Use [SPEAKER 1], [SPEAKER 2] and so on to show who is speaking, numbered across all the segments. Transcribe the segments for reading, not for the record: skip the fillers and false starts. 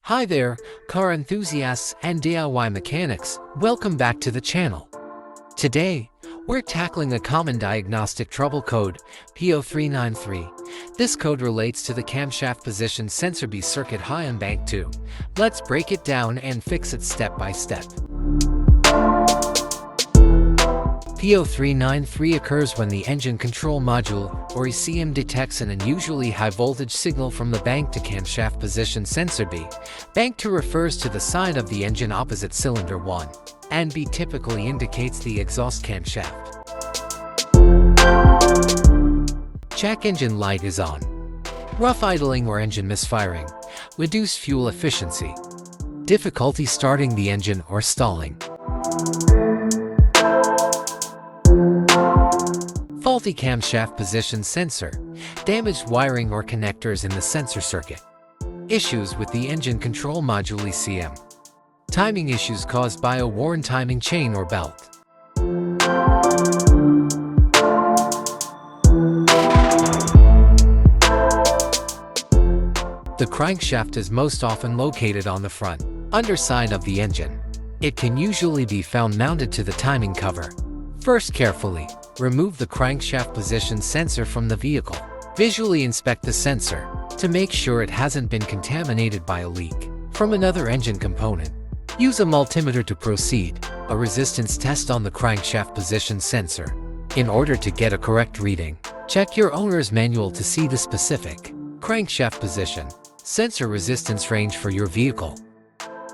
[SPEAKER 1] Hi there, car enthusiasts and DIY mechanics, welcome back to the channel. Today, we're tackling a common diagnostic trouble code, P0393. This code relates to the camshaft position sensor B circuit high on bank 2. Let's break it down and fix it step by step. P0393 occurs when the engine control module, or ECM, detects an unusually high voltage signal from the bank to camshaft position sensor B. Bank 2 refers to the side of the engine opposite cylinder 1, and B typically indicates the exhaust camshaft. Check engine light is on. Rough idling or engine misfiring. Reduced fuel efficiency. Difficulty starting the engine or stalling. Faulty camshaft position sensor. Damaged wiring or connectors in the sensor circuit. Issues with the engine control module ECM. Timing issues caused by a worn timing chain or belt. The crankshaft is most often located on the front, underside of the engine. It can usually be found mounted to the timing cover. First, carefully remove the crankshaft position sensor from the vehicle. Visually inspect the sensor to make sure it hasn't been contaminated by a leak from another engine component. Use a multimeter to proceed a resistance test on the crankshaft position sensor. In order to get a correct reading, check your owner's manual to see the specific crankshaft position sensor resistance range for your vehicle.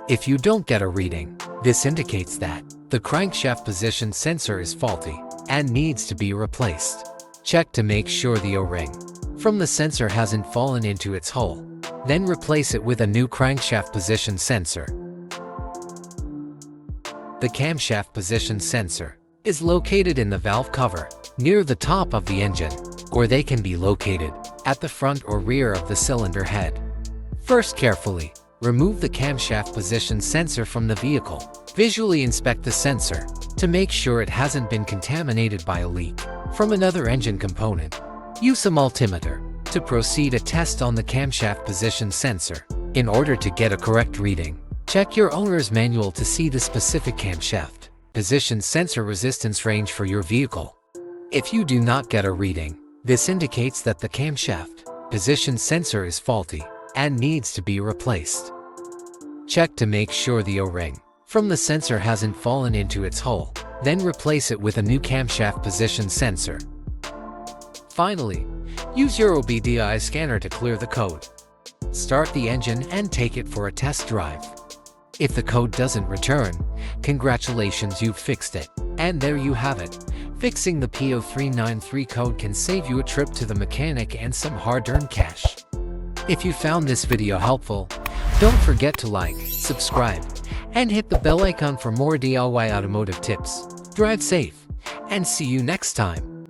[SPEAKER 1] If you don't get a reading, this indicates that the crankshaft position sensor is faulty and needs to be replaced. Check to make sure the O-ring from the sensor hasn't fallen into its hole. Then replace it with a new crankshaft position sensor. The camshaft position sensor is located in the valve cover near the top of the engine, or they can be located at the front or rear of the cylinder head. First, carefully remove the camshaft position sensor from the vehicle. Visually inspect the sensor to make sure it hasn't been contaminated by a leak from another engine component. Use a multimeter to proceed a test on the camshaft position sensor. In order to get a correct reading, check your owner's manual to see the specific camshaft position sensor resistance range for your vehicle. If you do not get a reading, this indicates that the camshaft position sensor is faulty and needs to be replaced. Check to make sure the O-ring from the sensor hasn't fallen into its hole. Then replace it with a new camshaft position sensor. Finally, use your OBDI scanner to clear the code. Start the engine and take it for a test drive. If the code doesn't return, congratulations, you've fixed it. And there you have it. Fixing the P0393 code can save you a trip to the mechanic and some hard-earned cash. If you found this video helpful, don't forget to like, subscribe, and hit the bell icon for more DIY automotive tips. Drive safe, and see you next time.